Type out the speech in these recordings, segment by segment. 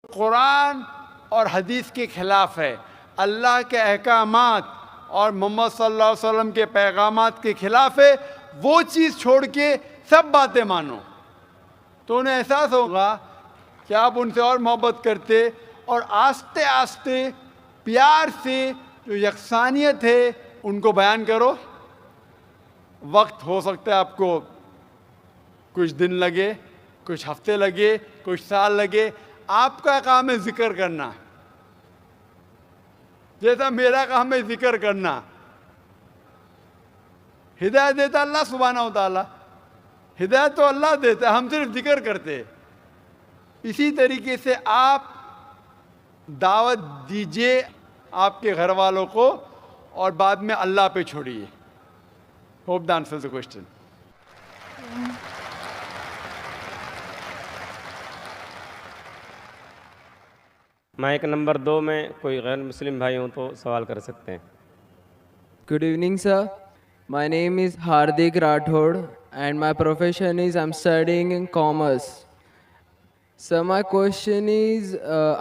قرآن اور حدیث کے خلاف ہے، اللہ کے احکامات اور محمد صلی اللہ علیہ وسلم کے پیغامات کے خلاف ہے، وہ چیز چھوڑ کے سب باتیں مانو، تو انہیں احساس ہوگا کہ آپ ان سے اور محبت کرتے، اور آہستہ آہستہ پیار سے جو یکسانیت ہے ان کو بیان کرو۔ وقت ہو سکتا ہے آپ کو کچھ دن لگے، کچھ ہفتے لگے، کچھ سال لگے، آپ کا کام ہے ذکر کرنا، جیسا میرا کام ہے ذکر کرنا۔ ہدایت دیتا اللہ سبحانہ و تعالیٰ، ہدایت تو اللہ دیتا ہے، ہم صرف ذکر کرتے۔ اسی طریقے سے آپ دعوت دیجئے آپ کے گھر والوں کو، اور بعد میں اللہ پہ چھوڑیے۔ Hope that answers the question. Mic number 2 میں کوئی غیر مسلم بھائی ہوں تو سوال کر سکتے ہیں۔ Good evening, sir. My name is Hardik Rathod, and my profession is I'm studying in commerce. So my question is,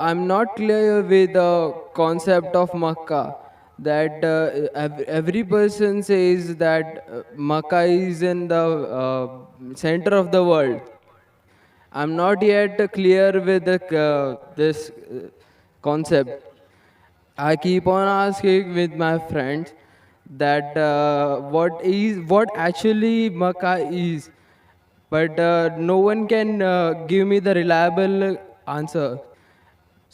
I'm not clear with the concept of Makkah. That every person says that Makkah is in the center of the world. I'm not yet clear with this concept. I keep on asking with my friends that what actually Makkah is, but no one can give me the reliable answer.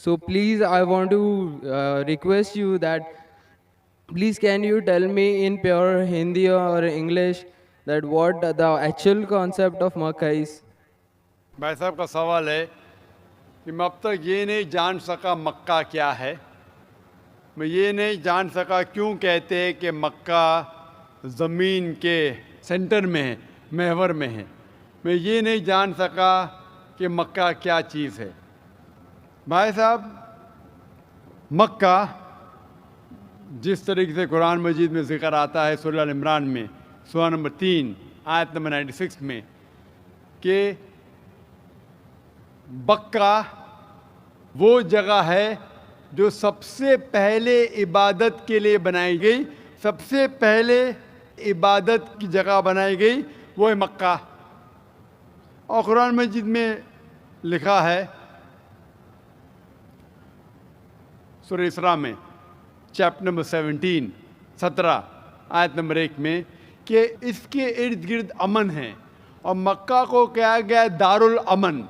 So please, I want to request you that please can you tell me in pure Hindi or English that what the actual concept of Makkah is? بھائی صاحب کا سوال ہے کہ میں اب تک یہ نہیں جان سکا مکہ کیا ہے، میں یہ نہیں جان سکا کیوں کہتے ہیں کہ مکہ زمین کے سینٹر میں ہے، محور میں ہے، میں یہ نہیں جان سکا کہ مکہ کیا چیز ہے۔ بھائی صاحب، مکہ جس طریقے سے قرآن مجید میں ذکر آتا ہے سورہ ال عمران میں سورہ نمبر 3 آیت نمبر 96 میں کہ مکہ وہ جگہ ہے جو سب سے پہلے عبادت کے لیے بنائی گئی، سب سے پہلے عبادت کی جگہ بنائی گئی وہ ہے مکہ۔ اور قرآن مجید میں لکھا ہے سورہ اسراء میں چیپٹر نمبر 17 آیت نمبر 1 میں کہ اس کے ارد گرد امن ہے، اور مکہ کو کہا گیا دارالامن۔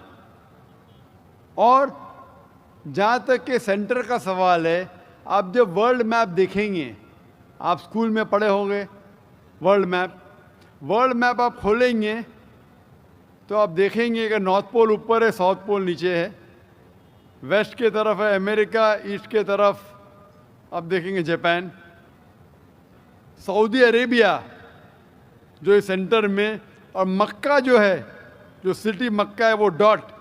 اور جہاں تک کہ سینٹر کا سوال ہے، آپ جب ورلڈ میپ دیکھیں گے، آپ اسکول میں پڑھے ہوں گے ورلڈ میپ آپ کھولیں گے تو آپ دیکھیں گے کہ نارتھ پول اوپر ہے، ساؤتھ پول نیچے ہے، ویسٹ کے طرف ہے امریکہ، ایسٹ کے طرف آپ دیکھیں گے جاپان، سعودی عربیہ جو ہے سینٹر میں، اور مکہ جو ہے، جو سٹی مکہ ہے وہ ڈاٹ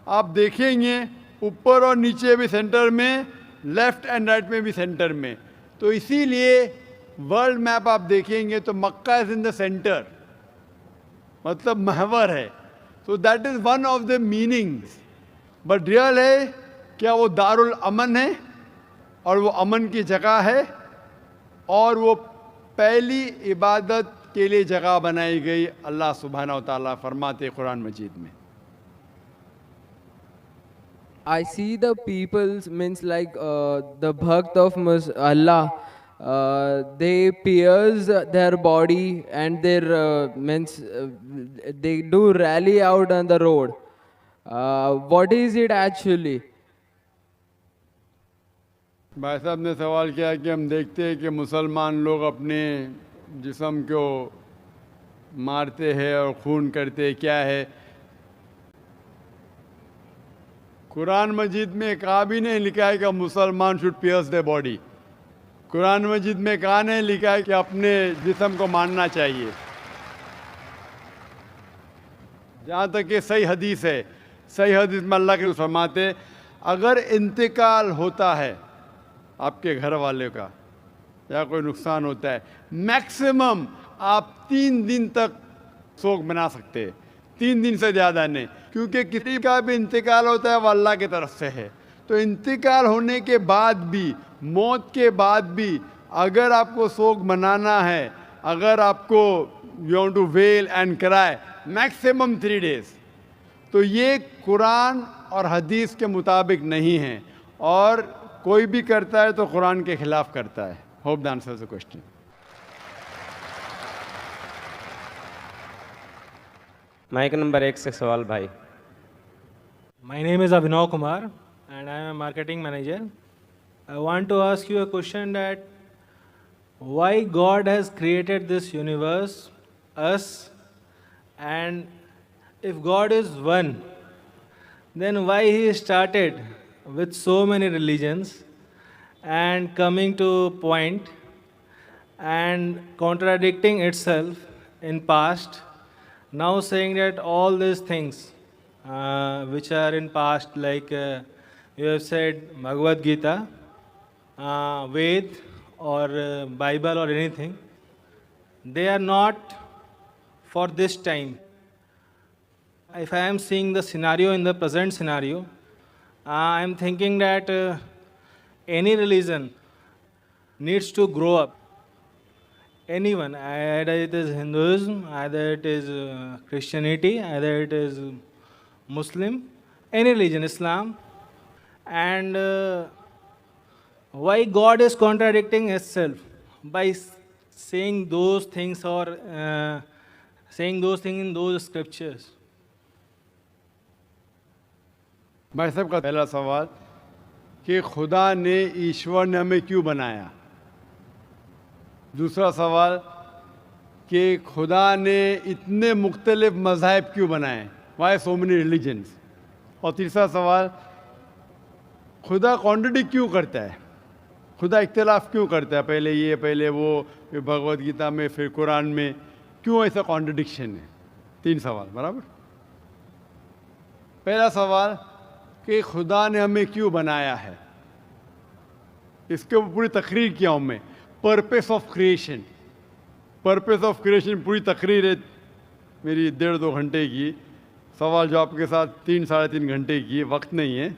آپ دیکھیں گے اوپر اور نیچے بھی سینٹر میں، لیفٹ اینڈ رائٹ میں بھی سینٹر میں۔ تو اسی لیے ورلڈ میپ آپ دیکھیں گے تو مکہ از ان دا سینٹر، مطلب محور ہے۔ So that is one of the meanings, but real ہے کیا وہ دارالامن ہے، اور وہ امن کی جگہ ہے، اور وہ پہلی عبادت کے لیے جگہ بنائی گئی۔ اللہ سبحانہ و تعالیٰ فرماتے قرآن مجید میں۔ I see the people's means like the bhakt of Allah. They pierce their body and their means they do rally out on the road. What is it actually? بھائی صاحب نے سوال کیا کہ ہم دیکھتے ہیں کہ مسلمان لوگ اپنے جسم کو مارتے ہیں اور خون کرتے، کیا ہے؟ قرآن مجید میں کہا بھی نہیں لکھا ہے کہ مسلمان شوڈ پیئرس دے باڈی، قرآن مجید میں کہا نہیں لکھا ہے کہ اپنے جسم کو مارنا چاہیے۔ جہاں تک کہ صحیح حدیث ہے، صحیح حدیث میں اللہ کے فرماتے اگر انتقال ہوتا ہے آپ کے گھر والے کا یا کوئی نقصان ہوتا ہے، میکسیمم آپ 3 دن تک سوگ بنا سکتے ہیں، 3 دن سے زیادہ نہیں، کیونکہ کسی کا بھی انتقال ہوتا ہے وہ اللہ کی طرف سے ہے۔ تو انتقال ہونے کے بعد بھی, موت کے بعد بھی اگر آپ کو سوگ منانا ہے, اگر آپ کو you want to well and کرائے میکسیمم 3 days, تو یہ قرآن اور حدیث کے مطابق نہیں ہے, اور کوئی بھی کرتا ہے تو قرآن کے خلاف کرتا ہے. Hope the answers the question. Mic number 1 سے سوال بھائی. My name is Abhinav Kumar and I am a marketing manager. I want to ask you a question that why God has created this universe, us, and if God is one, then why He started with so many religions and coming to point and contradicting itself in past, now saying that all these things which are in past, like you have said Bhagavad Gita, Ved or Bible or anything, they are not for this time. If I am seeing the scenario in the present scenario, I am thinking that any religion needs to grow up. Anyone, either it is Hinduism, either it is Christianity, either it is Muslim, any religion, Islam, and why God is contradicting Himself by saying those things or saying those things in those scriptures? بھائی صاحب کا پہلا سوال کہ خدا نے, ایشور نے ہمیں کیوں بنایا. دوسرا سوال کہ خدا نے اتنے مختلف مذاہب کیوں بنائے, وائی سو مینی ریلیجنس. اور تیسرا سوال, خدا کانٹرڈکٹ کیوں کرتا ہے, خدا اختلاف کیوں کرتا ہے, پہلے یہ پہلے وہ, پھر بھگوت گیتا میں, پھر قرآن میں, کیوں ایسا کانٹرڈکشن ہے. 3 سوال برابر. پہلا سوال کہ خدا نے ہمیں کیوں بنایا ہے, اس کے اوپر پوری تقریر کیا ہوں میں. Purpose of creation, purpose of creation پوری تقریر ہے میری 1.5-2 گھنٹے کی, سوال جواب کے ساتھ 3-3.5 گھنٹے کی, وقت نہیں ہے,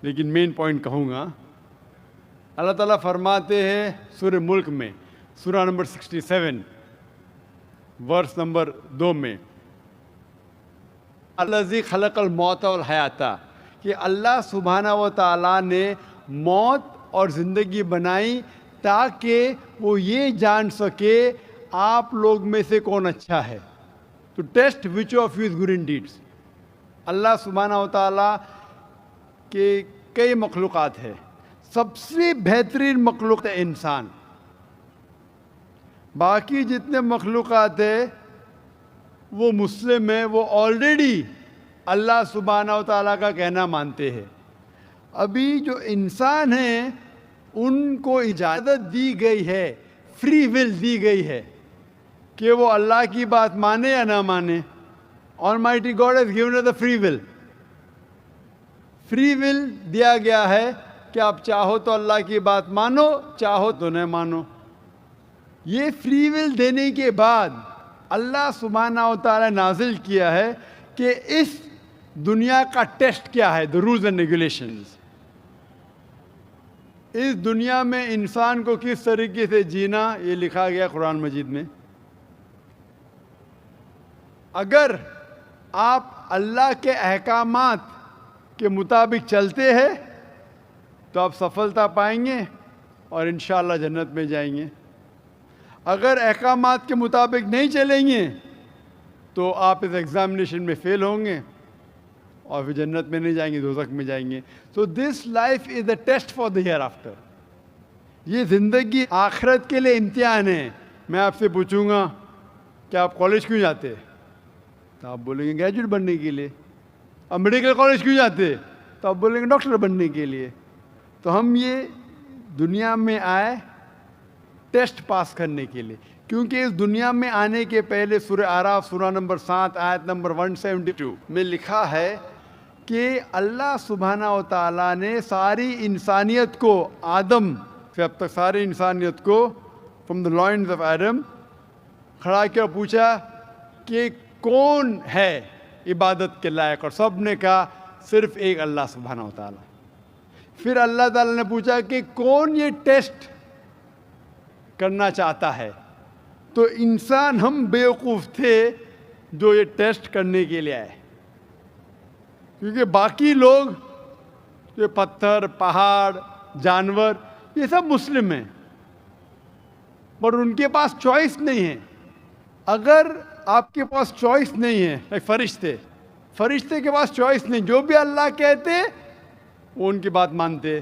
لیکن مین پوائنٹ کہوں گا. اللہ تعالیٰ فرماتے ہیں سورہ ملک میں, سورہ نمبر 67 ورس نمبر 2 میں, الذی خلق الموت والحیات, کہ اللہ سبحانہ و تعالیٰ نے موت اور زندگی بنائی تاکہ وہ یہ جان سکے آپ لوگ میں سے کون اچھا ہے, to test which of you is good in deeds. اللہ سبحانہ و تعالیٰ کے کئی مخلوقات ہے, سب سے بہترین مخلوق ہے انسان. باقی جتنے مخلوقات ہیں وہ مسلم ہیں, وہ آلریڈی اللہ سبحانہ و تعالیٰ کا کہنا مانتے ہیں. ابھی جو انسان ہیں ان کو اجازت دی گئی ہے, فری ول دی گئی ہے کہ وہ اللہ کی بات مانے یا نہ مانے. Almighty God has given us the free will. Free will دیا گیا ہے کہ آپ چاہو تو اللہ کی بات مانو, چاہو تو نہ مانو. یہ فری ول دینے کے بعد اللہ سبحانہ و تعالیٰ نازل کیا ہے کہ اس دنیا کا ٹیسٹ کیا ہے, the rules and regulations. اس دنیا میں انسان کو کس طریقے سے جینا, یہ لکھا گیا قرآن مجید میں. اگر آپ اللہ کے احکامات کے مطابق چلتے ہیں تو آپ سفلتا پائیں گے اور انشاءاللہ جنت میں جائیں گے. اگر احکامات کے مطابق نہیں چلیں گے تو آپ اس ایگزامینیشن میں فیل ہوں گے اور پھر جنت میں نہیں جائیں گے, دوزخ میں جائیں گے. So this life is a test for the hereafter. یہ زندگی آخرت کے لیے امتحان ہے. میں آپ سے پوچھوں گا کہ آپ کالج کیوں جاتے, تو آپ بولیں گے گریجویٹ بننے کے لیے. اب میڈیکل کالج کیوں جاتے, تو آپ بولیں گے ڈاکٹر بننے کے لیے. تو ہم یہ دنیا میں آئے ٹیسٹ پاس کرنے کے لیے, کیونکہ اس دنیا میں آنے کے پہلے سورہ اعراف سورہ نمبر 7 آیت نمبر 172 میں لکھا ہے کہ اللہ سبحانہ و تعالیٰ نے ساری انسانیت کو, آدم سے اب تک ساری انسانیت کو, from the lines of Adam, کھڑا کیا پوچھا کہ کون ہے عبادت کے لائق, اور سب نے کہا صرف ایک اللہ سبحانہ و تعالیٰ. پھر اللہ تعالیٰ نے پوچھا کہ کون یہ ٹیسٹ کرنا چاہتا ہے؟ تو انسان ہم بیوقوف تھے جو یہ ٹیسٹ کرنے کے لیے آئے، کیونکہ باقی لوگ جو پتھر، پہاڑ، جانور، یہ سب مسلم ہیں، پر ان کے پاس چوائس نہیں ہے. اگر آپ کے پاس چوائس نہیں ہے، فرشتے کے پاس چوائس نہیں، جو بھی اللہ کہتے وہ ان کی بات مانتے.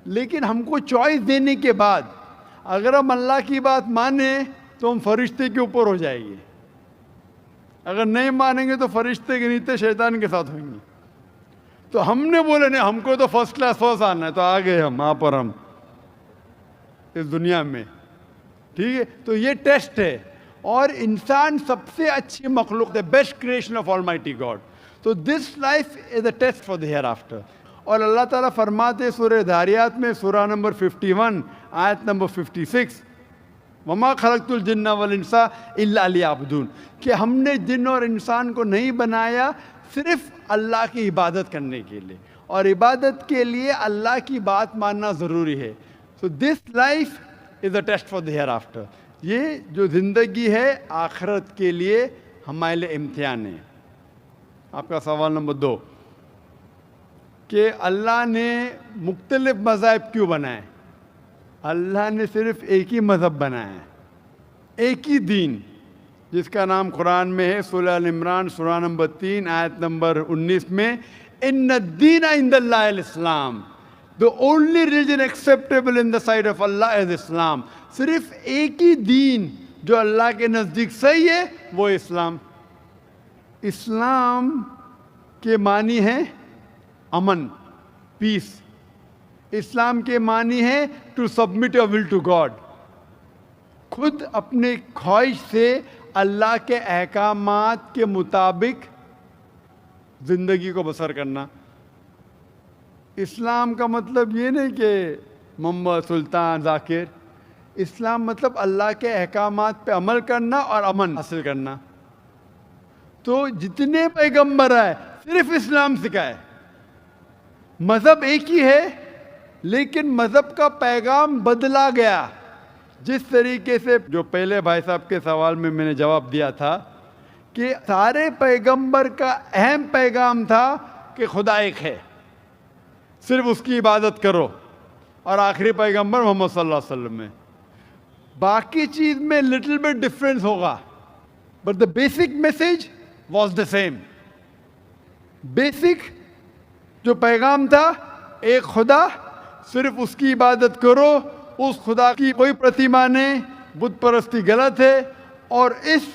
لیکن ہم کو چوائس دینے کے بعد اگر ہم اللہ کی بات مانیں تو ہم فرشتے کے اوپر ہو جائیں گے، اگر نہیں مانیں گے تو فرشتے کے نیچے شیطان کے ساتھ ہوئیں گے. تو ہم نے بولے نہیں، ہم کو تو فرسٹ کلاس فرسٹ آنا ہے، تو آ گئے ہم وہاں پر، ہم اس دنیا میں. ٹھیک ہے، تو یہ ٹیسٹ ہے. اور انسان سب سے اچھی مخلوق ہے، best creation of almighty God. تو this life is a test for the hereafter. اور اللہ تعالیٰ فرماتے سورہ دھاریات میں، سورہ نمبر 51 آیت نمبر 56، وما خلقت الجن والانس الا لیعبدون، کہ ہم نے جن اور انسان کو نہیں بنایا صرف اللہ کی عبادت کرنے کے لیے، اور عبادت کے لیے اللہ کی بات ماننا ضروری ہے. So this life is a test for the hereafter. یہ جو زندگی ہے آخرت کے لیے ہمارے لیے امتحان ہے. آپ کا سوال نمبر 2 کہ اللہ نے مختلف مذاہب کیوں بنائے؟ اللہ نے صرف ایک ہی مذہب بنایا ہے، ایک ہی دین، جس کا نام قرآن میں ہے، سورہ ال عمران سورہ نمبر 3 آیت نمبر 19 میں، ان الدین عند اللہ الاسلام، the only religion acceptable in the sight of Allah is Islam. صرف ایک ہی دین جو اللہ کے نزدیک صحیح ہے وہ اسلام. اسلام کے معنی ہے امن، پیس. اسلام کے معنی ہے to submit your will to God, خود اپنے خواہش سے اللہ کے احکامات کے مطابق زندگی کو بسر کرنا. اسلام کا مطلب یہ نہیں کہ محمد سلطان ذاکر، اسلام مطلب اللہ کے احکامات پہ عمل کرنا اور امن حاصل کرنا. تو جتنے پیغمبر آئے صرف اسلام سکھائے. مذہب ایک ہی ہے لیکن مذہب کا پیغام بدلا گیا. جس طریقے سے جو پہلے بھائی صاحب کے سوال میں نے جواب دیا تھا کہ سارے پیغمبر کا اہم پیغام تھا کہ خدا ایک ہے، صرف اس کی عبادت کرو، اور آخری پیغمبر محمد صلی اللہ علیہ وسلم میں باقی چیز میں لٹل بٹ ڈفرینس ہوگا، but the basic message was the same. Basic جو پیغام تھا ایک خدا، صرف اس کی عبادت کرو، اس خدا کی کوئی پرتیما نہیں، بت پرستی غلط ہے. اور اس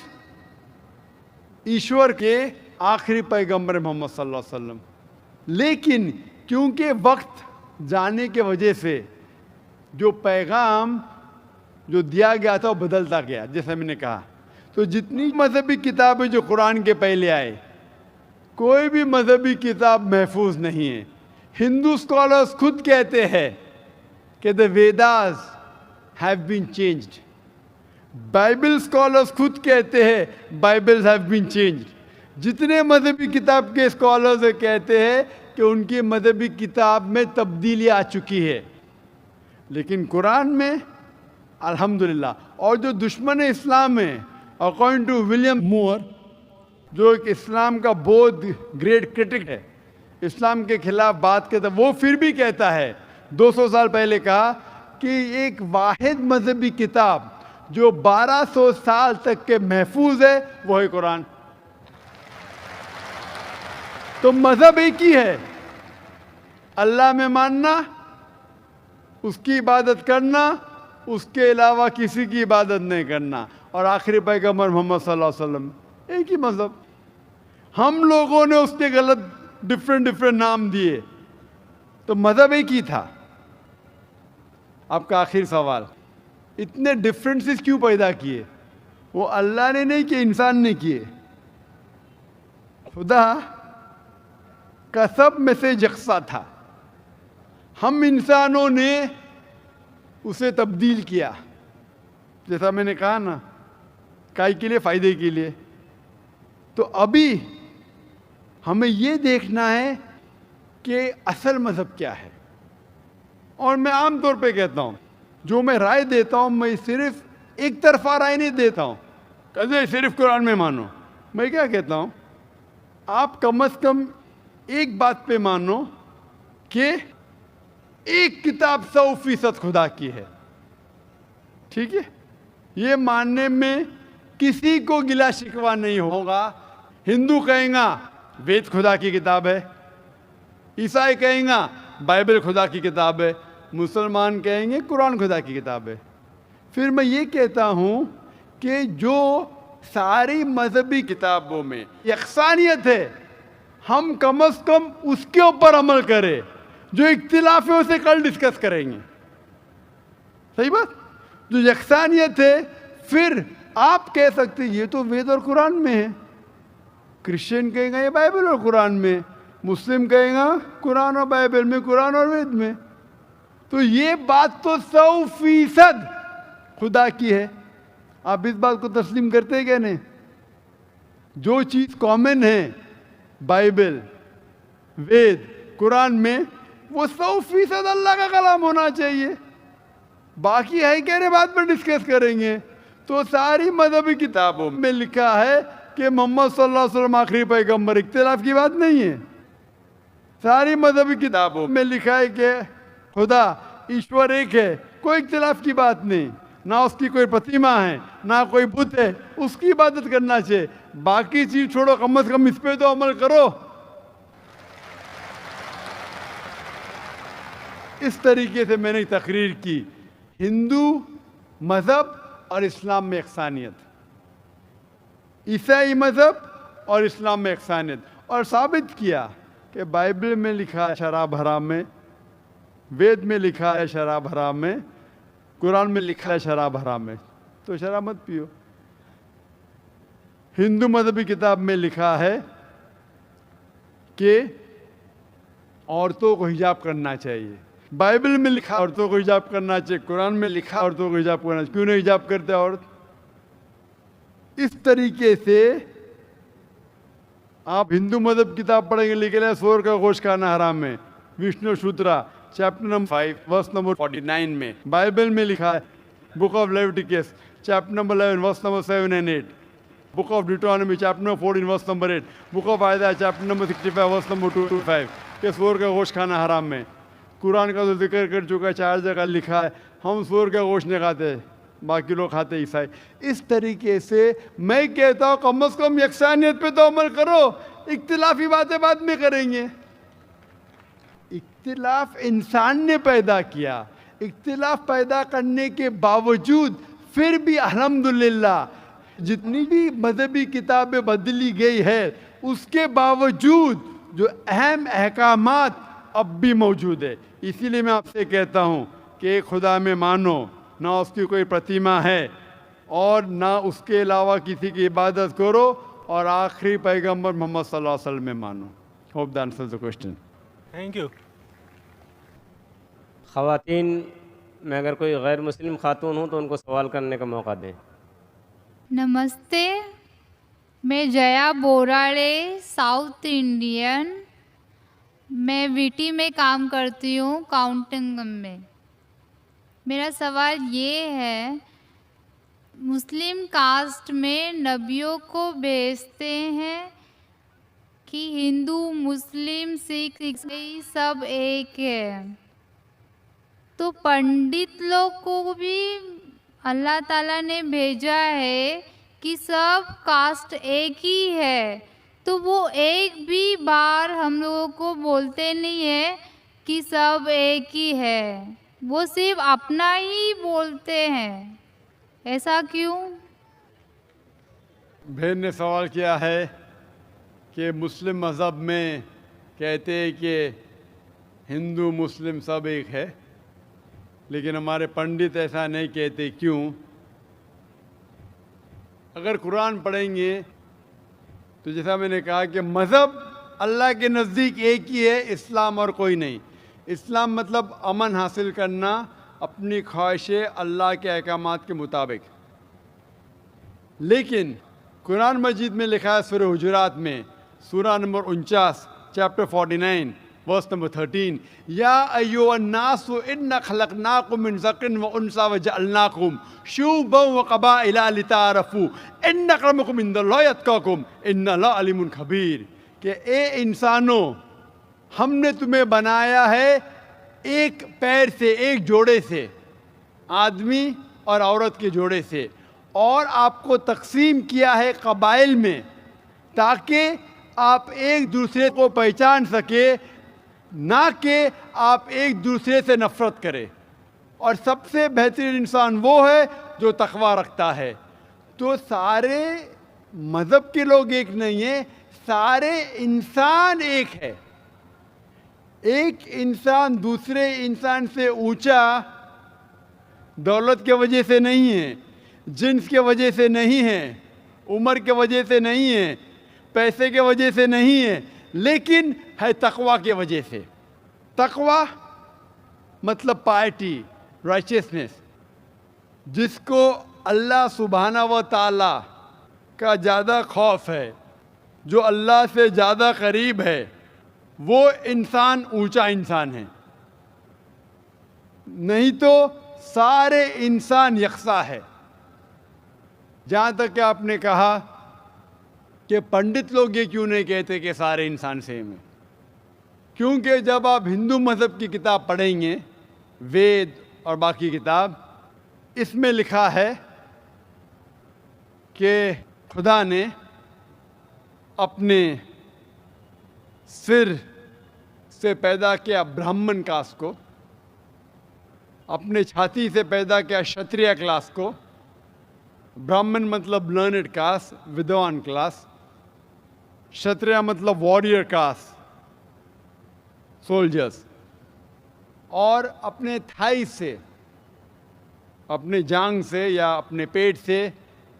ایشور کے آخری پیغمبر محمد صلی اللہ علیہ وسلم. لیکن کیونکہ وقت جانے کی وجہ سے جو پیغام جو دیا گیا تھا وہ بدلتا گیا، جیسے میں نے کہا. تو جتنی مذہبی کتابیں جو قرآن کے پہلے آئے، کوئی بھی مذہبی کتاب محفوظ نہیں ہے. ہندو اسکالرس خود کہتے ہیں کہ the Vedas have been changed. Bible scholars خود کہتے ہیں Bibles have been changed. جتنے مذہبی کتاب کے اسکالرز کہتے ہیں کہ ان کی مذہبی کتاب میں تبدیلی آ چکی ہے، لیکن قرآن میں الحمدللہ. اور جو دشمن اسلام ہے، اکارڈنگ ٹو ولیم مور، جو ایک اسلام کا بہت گریٹ کرٹک ہے، اسلام کے خلاف بات کرتا، وہ پھر بھی کہتا ہے 200 سال پہلے کہا کہ ایک واحد مذہبی کتاب جو 1200 سال تک کے محفوظ ہے وہ ہے قرآن. تو مذہب ایک ہی ہے، اللہ میں ماننا، اس کی عبادت کرنا، اس کے علاوہ کسی کی عبادت نہیں کرنا، اور آخری پیغمبر محمد صلی اللہ علیہ وسلم. ایک ہی مذہب. ہم لوگوں نے اس کے غلط ڈفرینٹ نام دیے، تو مذہب ایک ہی تھا. آپ کا آخری سوال، اتنے ڈفرینسز کیوں پیدا کیے؟ وہ اللہ نے نہیں کیے، انسان نے کیے. خدا کا سب میں سے یکساں تھا، ہم انسانوں نے اسے تبدیل کیا. جیسا میں نے کہا نا، کائی کے لیے؟ فائدے کے لیے. تو ابھی ہمیں یہ دیکھنا ہے کہ اصل مذہب کیا ہے. اور میں عام طور پہ کہتا ہوں جو میں رائے دیتا ہوں میں صرف ایک طرفہ رائے نہیں دیتا ہوں کہ صرف قرآن میں مانو. میں کیا کہتا ہوں آپ کم از کم ایک بات پہ مانو کہ ایک کتاب 100% خدا کی ہے. ٹھیک ہے, یہ ماننے میں کسی کو گلا شکوہ نہیں ہوگا. ہندو کہیں گا وید خدا کی کتاب ہے, عیسائی کہیں گا بائبل خدا کی کتاب ہے, مسلمان کہیں گے قرآن خدا کی کتاب ہے. پھر میں یہ کہتا ہوں کہ جو ساری مذہبی کتابوں میں یکسانیت ہے ہم کم از کم اس کے اوپر عمل کریں. جو اختلاف ہے اسے کل ڈسکس کریں گے. صحیح بات. جو یکسانیت ہے پھر آپ کہہ سکتے یہ تو وید اور قرآن میں ہے, کرسچن کہیں گا یہ بائبل اور قرآن میں, مسلم کہیں گا قرآن اور بائبل میں, قرآن اور وید میں. تو یہ بات تو 100% خدا کی ہے. آپ اس بات کو تسلیم کرتے کیا نہیں؟ جو چیز کامن ہے بائبل وید قرآن میں وہ 100% اللہ کا کلام ہونا چاہیے. باقی ہے کہنے بات پر ڈسکس کریں گے. تو ساری مذہبی کتابوں میں لکھا ہے کہ محمد صلی اللہ علیہ وسلم آخری پیغمبر, اختلاف کی بات نہیں ہے. ساری مذہبی کتابوں میں لکھا ہے کہ خدا ایشور ایک ہے, کوئی اختلاف کی بات نہیں. نہ اس کی کوئی پرتیما ہے نہ کوئی بت ہے, اس کی عبادت کرنا چاہیے. باقی چیز چھوڑو, کم از کم اس پہ تو عمل کرو. اس طریقے سے میں نے تقریر کی ہندو مذہب اور اسلام میں یکسانیت, عیسائی مذہب اور اسلام میں یکسانیت, اور ثابت کیا کہ بائبل میں لکھا ہے شراب حرام ہے, وید میں لکھا ہے شراب حرام ہے, قرآن میں لکھا ہے شراب حرام ہے, تو شراب مت پیو. ہندو مذہبی کتاب میں لکھا ہے کہ عورتوں کو حجاب کرنا چاہیے, بائبل میں لکھا عورتوں کو حجاب کرنا چاہیے, قرآن میں لکھا عورتوں کو حجاب کرنا چاہیے. کیوں نہیں حجاب کرتے عورت؟ اس طریقے سے آپ ہندو مذہب کتاب پڑھیں گے لکھا ہے سور کا گوشت کھانا حرام ہے, وشنو شودرا چیپٹر نمبر 5 ورس نمبر 49 میں. بائبل میں لکھا ہے book of Leviticus chapter number 11 verse number 7 and 8, book of Deuteronomy chapter number 14 verse number 8, book of Isaiah chapter number 65 verse number 2 to 5 کہ سور کا گوشت کھانا حرام ہے. قرآن کا تو ذکر کر چکا ہے, 4 جگہ لکھا ہے ہم سور کا گوشت نہیں کھاتے, باقی لوگ کھاتے عیسائی. اس طریقے سے میں کہتا ہوں کم از کم یکسانیت پہ تو عمل کرو, اختلافی باتیں بعد میں کریں گے. اختلاف انسان نے پیدا کیا, اختلاف پیدا کرنے کے باوجود پھر بھی الحمدللہ جتنی بھی مذہبی کتابیں بدلی گئی ہے اس کے باوجود جو اہم احکامات اب بھی موجود ہے. اسی لیے میں آپ سے کہتا ہوں کہ ایک خدا میں مانو, نہ اس کی کوئی پرتیما ہے اور نہ اس کے علاوہ کسی کی عبادت کرو, اور آخری پیغمبر محمد صلی اللہ علیہ وسلم میں مانو. Hope that answers the question. Thank you. خواتین میں اگر کوئی غیر مسلم خاتون ہوں تو ان کو سوال کرنے کا موقع دیں. نمستے, میں جیا بوراڑے, ساؤتھ انڈین. میں ویٹی میں کام کرتی ہوں, کاؤنٹنگ میں. میرا سوال یہ ہے, مسلم کاسٹ میں نبیوں کو بھیجتے ہیں کہ ہندو مسلم سکھ عیسائی سب ایک ہے, تو پنڈت لوگ کو بھی اللہ تعالیٰ نے بھیجا ہے کہ سب کاسٹ ایک ہی ہے, تو وہ ایک بھی بار ہم لوگوں کو بولتے نہیں ہے کہ سب ایک ہی ہے, وہ صرف اپنا ہی بولتے ہیں. ایسا کیوں؟ بہن نے سوال کیا ہے کہ مسلم مذہب میں کہتے ہیں کہ ہندو مسلم سب ایک ہے, لیکن ہمارے پنڈت ایسا نہیں کہتے, کیوں؟ اگر قرآن پڑھیں گے تو جیسا میں نے کہا کہ مذہب اللہ کے نزدیک ایک ہی ہے, اسلام اور کوئی نہیں. اسلام مطلب امن حاصل کرنا اپنی خواہشیں اللہ کے احکامات کے مطابق. لیکن قرآن مجید میں لکھا ہے سورہ حجرات میں سورہ number 49 chapter 49 Verse number 13. Ya ayyuhan nasu inna khalaqnakum min zakarin wa unsa wa ja'alnakum shu'uban wa qaba'ila lita'arafu inna akramakum indallahi atqakum inna Allaha alimun khabir. کہ اے انسانوں، ہم نے تمہیں بنایا ہے ایک پیر سے، ایک جوڑے سے، آدمی اور عورت کے جوڑے سے، اور آپ کو تقسیم کیا ہے قبائل میں تاکہ آپ ایک دوسرے کو پہچان سکے، نہ کہ آپ ایک دوسرے سے نفرت کرے. اور سب سے بہترین انسان وہ ہے جو تقوی رکھتا ہے. تو سارے مذہب کے لوگ ایک نہیں ہیں، سارے انسان ایک ہے. ایک انسان دوسرے انسان سے اونچا دولت کے وجہ سے نہیں ہے، جنس کے وجہ سے نہیں ہے، عمر کے وجہ سے نہیں ہے، پیسے کے وجہ سے نہیں ہے، لیکن ہے تقوی کے وجہ سے. تقوی مطلب پائٹی، رائچسنس. جس کو اللہ سبحانہ و تعالی کا زیادہ خوف ہے، جو اللہ سے زیادہ قریب ہے، وہ انسان اونچا انسان ہے. نہیں تو سارے انسان یکساں ہے. جہاں تک کہ آپ نے کہا کہ پنڈت لوگ یہ کیوں نہیں کہتے کہ سارے انسان سیم ہیں، کیونکہ جب آپ ہندو مذہب کی کتاب پڑھیں گے، وید اور باقی کتاب، اس میں لکھا ہے کہ خدا نے اپنے سر سے پیدا کیا برہمن کاسٹ کو، اپنے چھاتی سے پیدا کیا شتریہ کلاس کو. برہمن مطلب لرنڈ کاسٹ، ودوان کلاس. شتریہ مطلب وارریئر کاسٹ، سولجرز. اور اپنے تھائی سے، اپنے جانگ سے یا اپنے پیٹ سے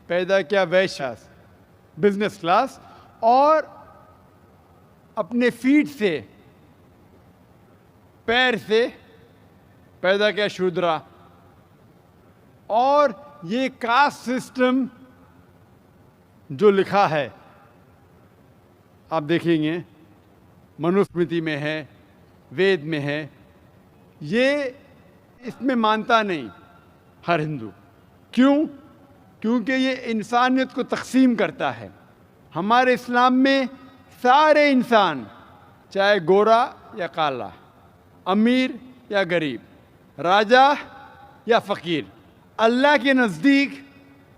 پیدا کیا ویشیاس، بزنس کلاس. اور اپنے فیٹ سے، پیر سے پیدا کیا شودرا. اور یہ کاسٹ سسٹم جو لکھا ہے، آپ دیکھیں گے منوسمرتی میں ہے، وید میں ہے، یہ اس میں مانتا نہیں ہر ہندو. کیوں؟ کیونکہ یہ انسانیت کو تقسیم کرتا ہے. ہمارے اسلام میں سارے انسان، چاہے گورا یا کالا، امیر یا غریب، راجا یا فقیر، اللہ کے نزدیک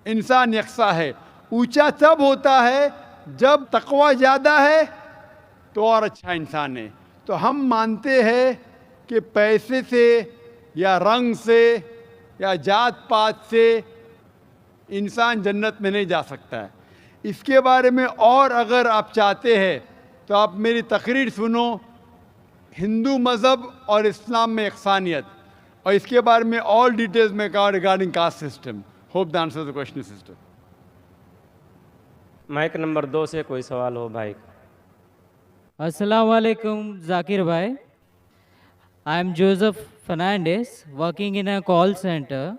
انسان یکساں ہے. اونچا تب ہوتا ہے جب تقوی زیادہ ہے تو اور اچھا انسان ہے. تو ہم مانتے ہیں کہ پیسے سے یا رنگ سے یا جات پات سے انسان جنت میں نہیں جا سکتا ہے. اس کے بارے میں اور اگر آپ چاہتے ہیں تو آپ میری تقریر سنو، ہندو مذہب اور اسلام میں یکسانیت، اور اس کے بارے میں اور ڈیٹیلز میں کہا regarding caste system. Hope the answer the question sister. Mic number 2 سے کوئی سوال ہو بھائی. السلام علیکم ذاکر بھائی. I am Joseph Fernandes working in a call centre.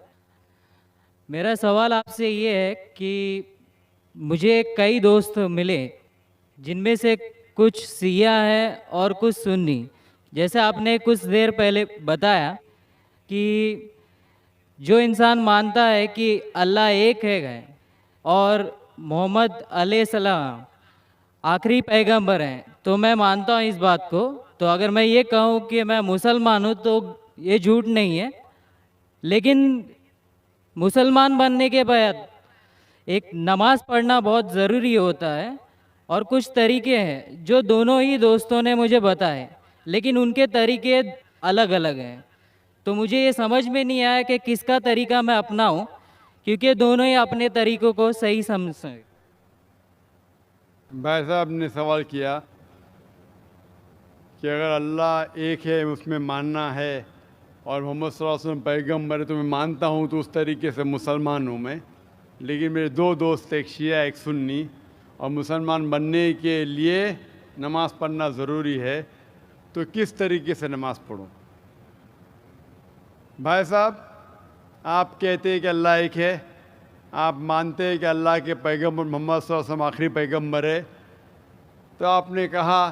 میرا سوال آپ سے یہ ہے کہ مجھے کئی دوست ملے جن میں سے کچھ سیاہ ہیں اور کچھ سنی. جیسے آپ نے کچھ دیر پہلے بتایا کہ جو انسان مانتا ہے کہ اللہ ایک ہے اور محمد علیہ السلام آخری پیغمبر ہیں، تو میں مانتا ہوں اس بات کو. تو اگر میں یہ کہوں کہ میں مسلمان ہوں تو یہ جھوٹ نہیں ہے. لیکن مسلمان بننے کے بعد ایک نماز پڑھنا بہت ضروری ہوتا ہے، اور کچھ طریقے ہیں جو دونوں ہی دوستوں نے مجھے بتائے، لیکن ان کے طریقے الگ الگ ہیں. تو مجھے یہ سمجھ میں نہیں آیا کہ کس کا طریقہ میں اپناؤں، کیونکہ دونوں ہی اپنے طریقوں کو صحیح سمجھتے ہیں. بھائی صاحب نے سوال کیا کہ اگر اللہ ایک ہے اس میں ماننا ہے اور محمد صلی اللہ علیہ وسلم پیغمبر ہے تو میں مانتا ہوں، تو اس طریقے سے مسلمان ہوں میں. لیکن میرے دو دوست، ایک شیعہ ایک سنی، اور مسلمان بننے کے لیے نماز پڑھنا ضروری ہے، تو کس طریقے سے نماز پڑھوں؟ بھائی صاحب، آپ کہتے ہیں کہ اللہ ایک ہے، آپ مانتے ہیں کہ اللہ کے پیغمبر محمد صلی اللہ علیہ وسلم آخری پیغمبر ہے، تو آپ نے کہا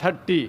30,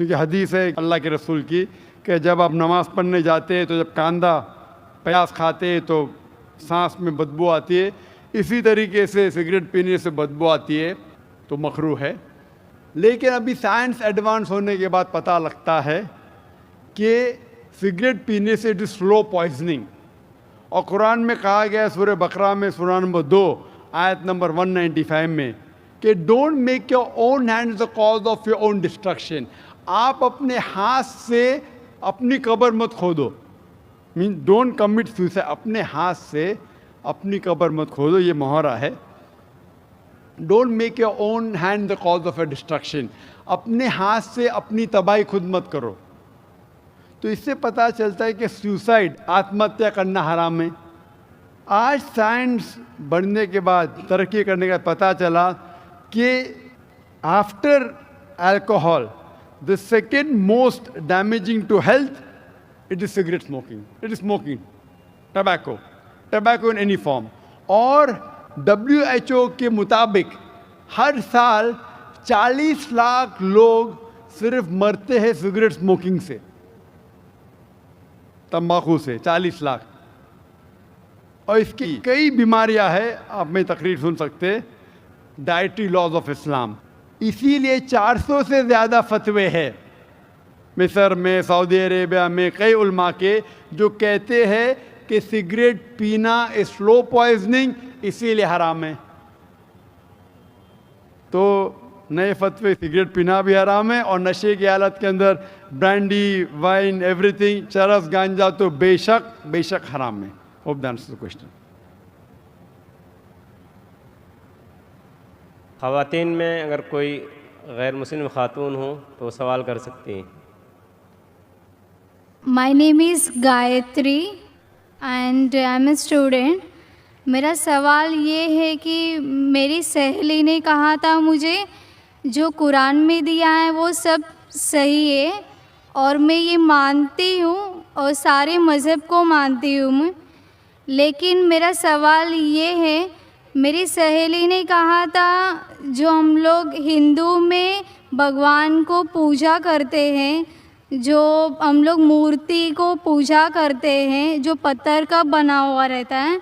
کیونکہ حدیث ہے اللہ کے رسول کی کہ جب آپ نماز پڑھنے جاتے ہیں تو جب کاندھا پیاز کھاتے ہیں تو سانس میں بدبو آتی ہے، اسی طریقے سے سگریٹ پینے سے بدبو آتی ہے تو مکروہ ہے. لیکن ابھی سائنس ایڈوانس ہونے کے بعد پتہ لگتا ہے کہ سگریٹ پینے سے اٹ از سلو پوائزننگ. اور قرآن میں کہا گیا ہے سورہ بقرہ میں سورہ نمبر 2 آیت نمبر 195 میں کہ don't make your own hand the cause of your own destruction. آپ اپنے ہاتھ سے اپنی قبر مت کھودو. مین ڈونٹ کمٹ سوسائڈ. اپنے ہاتھ سے اپنی قبر مت کھودو، یہ محرہ ہے. Don't make your own hand the cause of a destruction. اپنے ہاتھ سے اپنی تباہی خود مت کرو. تو اس سے پتہ چلتا ہے کہ سوسائڈ، آتم ہتیا کرنا حرام ہے. آج سائنس بڑھنے کے بعد، ترقی کرنے کا پتہ چلا کہ after alcohol the second most damaging to health it is cigarette smoking. It is smoking, tobacco in any form. اور WHO کے مطابق ہر سال 40 لاکھ لوگ صرف مرتے ہیں سگریٹ اسموکنگ سے، تمباکو سے. 40 لاکھ. اور اس کی کئی بیماریاں ہیں، آپ میں تقریر سن سکتے. ڈائٹری لاز آف اسلام، اسی لیے 400 سے زیادہ فتوے ہیں مصر میں، سعودی عربیہ میں، کئی علماء کے جو کہتے ہیں کہ سگریٹ پینا سلو پوائزننگ، اسی لیے حرام ہے. تو نئے فتوے، سگریٹ پینا بھی حرام ہے، اور نشے کی حالت کے اندر برانڈی، وائن، ایوری تھنگ، چرس، گانجا تو بے شک حرام ہے. Hope that answers the question. خواتین میں اگر کوئی غیر مسلم خاتون ہو تو وہ سوال کر سکتی ہیں. My name is Gayatri and I'm a student. میرا سوال یہ ہے کہ میری سہیلی نے کہا تھا مجھے جو قرآن میں دیا ہے وہ سب صحیح ہے اور میں یہ مانتی ہوں اور سارے مذہب کو مانتی ہوں. لیکن میرا سوال یہ ہے، میری سہیلی نے کہا تھا جو ہم لوگ ہندو میں بھگوان کو پوجا کرتے ہیں، جو ہم لوگ مورتی کو پوجا کرتے ہیں جو پتھر کا بنا ہوا رہتا ہے،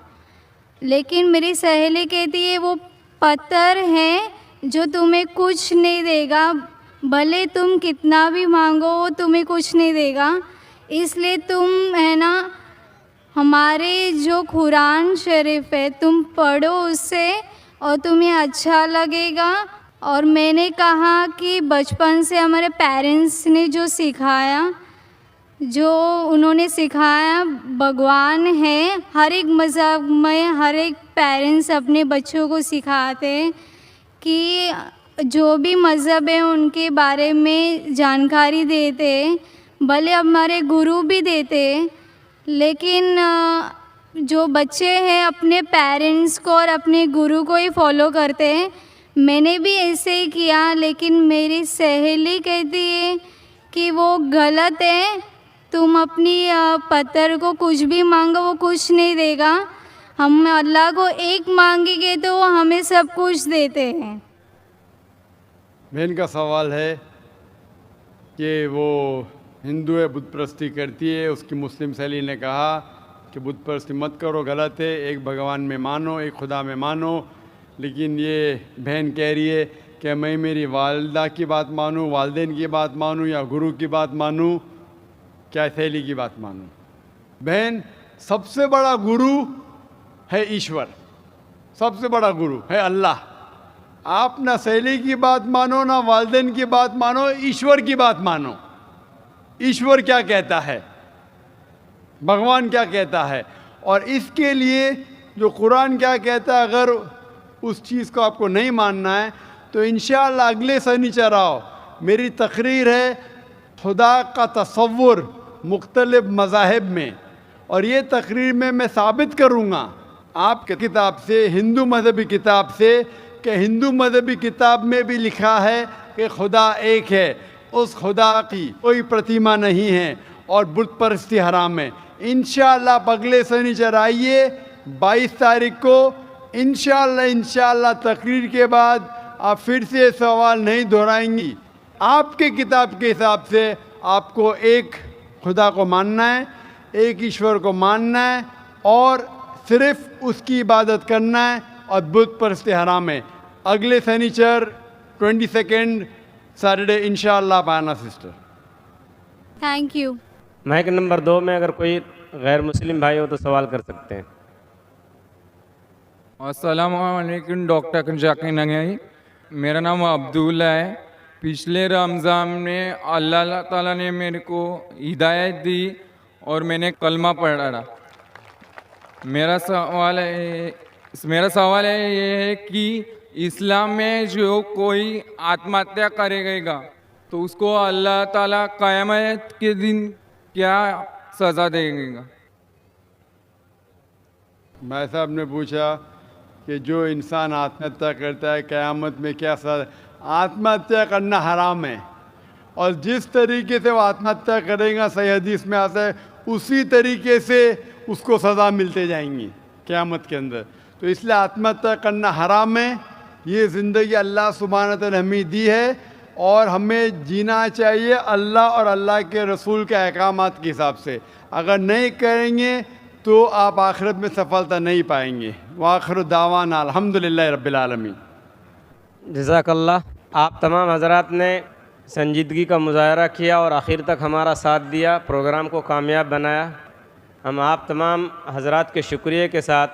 لیکن میری سہیلی کہتی ہے وہ پتھر ہے جو تمہیں کچھ نہیں دے گا، بھلے تم کتنا بھی مانگو وہ تمہیں کچھ نہیں دے گا. اس لیے تم ہے نا ہمارے جو قرآن شریف ہے تم پڑھو اس سے اور تمہیں اچھا لگے گا. اور میں نے کہا کہ بچپن سے ہمارے پیرنٹس نے جو سکھایا، جو انہوں نے سکھایا بھگوان ہے، ہر ایک مذہب میں ہر ایک پیرنٹس اپنے بچوں کو سکھاتے ہیں کہ جو بھی مذہب ہے ان کے بارے میں جانکاری دیتے ہیں، بھلے ہمارے گرو بھی دیتے ہیں. لیکن جو بچے ہیں اپنے پیرنٹس کو اور اپنے گرو کو ہی فالو کرتے ہیں. میں نے بھی ایسے ہی کیا، لیکن میری سہیلی کہتی ہے کہ وہ غلط ہے، تم اپنی پتھر کو کچھ بھی مانگو وہ کچھ نہیں دے گا، ہم اللہ کو ایک مانگیں گے تو وہ ہمیں سب کچھ دیتے ہیں. بہن کا سوال ہے کہ وہ ہندو ہے، بت پرستی کرتی ہے. اس کی مسلم سہیلی نے کہا کہ بت پرستی مت کرو، غلط ہے، ایک بھگوان میں مانو، ایک خدا میں مانو. لیکن یہ بہن کہہ رہی ہے کہ میں میری والدہ کی بات مانوں، والدین کی بات مانوں، یا گرو کی بات مانوں، کیا سہیلی کی بات مانوں؟ بہن، سب سے بڑا گرو ہے ایشور، سب سے بڑا گرو ہے اللہ. آپ نہ سہیلی کی بات مانو، نہ والدین کی بات مانو، ایشور کی بات مانو. ایشور کیا کہتا ہے، بھگوان کیا کہتا ہے، اور اس کے لیے جو قرآن کیا کہتا ہے، اگر اس چیز کو آپ کو نہیں ماننا ہے تو انشاءاللہ اگلے سنیچر آؤ. میری تقریر ہے خدا کا تصور مختلف مذاہب میں، اور یہ تقریر میں ثابت کروں گا آپ کے کتاب سے، ہندو مذہبی کتاب سے، کہ ہندو مذہبی کتاب میں بھی لکھا ہے کہ خدا ایک ہے، اس خدا کی کوئی پرتیما نہیں ہے، اور بت پرستی حرام ہے. انشاءاللہ آپ اگلے سنیچر آئیے 22 تاریخ کو. انشاءاللہ تقریر کے بعد آپ پھر سے سوال نہیں دہرائیں گی. آپ کے کتاب کے حساب سے آپ کو ایک خدا کو ماننا ہے, ایک ایشور کو ماننا ہے, اور صرف اس کی عبادت کرنا ہے, اور بت پرستی حرام ہے. اگلے سنیچر 22 سیٹرڈے انشاءاللہ آپ آنا sister. Thank you. Mic number 2 میں اگر کوئی غیر مسلم بھائی ہو تو سوال کر سکتے ہیں. السلام علیکم ڈاکٹر ذاکر نگہی. میرا نام عبداللہ ہے. پچھلے رمضان میں اللہ تعالیٰ نے میرے کو ہدایت دی اور میں نے کلمہ پڑھا. میرا سوال یہ ہے کہ اسلام میں جو کوئی آتم ہتیا کرے گا تو اس کو اللہ تعالیٰ قیامت کے دن کیا سزا دے گا؟ بھائی صاحب نے پوچھا کہ جو انسان آتم ہتیا کرتا ہے قیامت میں کیا سزا. آتم ہتیا کرنا حرام ہے, اور جس طریقے سے وہ آتم ہتیا کرے گا صحیح حدیث میں آتا ہے اسی طریقے سے اس کو سزا ملتے جائیں گی قیامت کے اندر. تو اس لیے آتم ہتیا کرنا حرام ہے. یہ زندگی اللہ سبحانہ تعالیٰ نے ہمیں دی ہے, اور ہمیں جینا چاہیے اللہ اور اللہ کے رسول کے احکامات کے حساب سے. اگر نہیں کریں گے تو آپ آخرت میں سفلتا نہیں پائیں گے. وآخر دعوانا الحمدللہ رب العالمین. جزاک اللہ. آپ تمام حضرات نے سنجیدگی کا مظاہرہ کیا اور آخر تک ہمارا ساتھ دیا, پروگرام کو کامیاب بنایا. ہم آپ تمام حضرات کے شکریہ کے ساتھ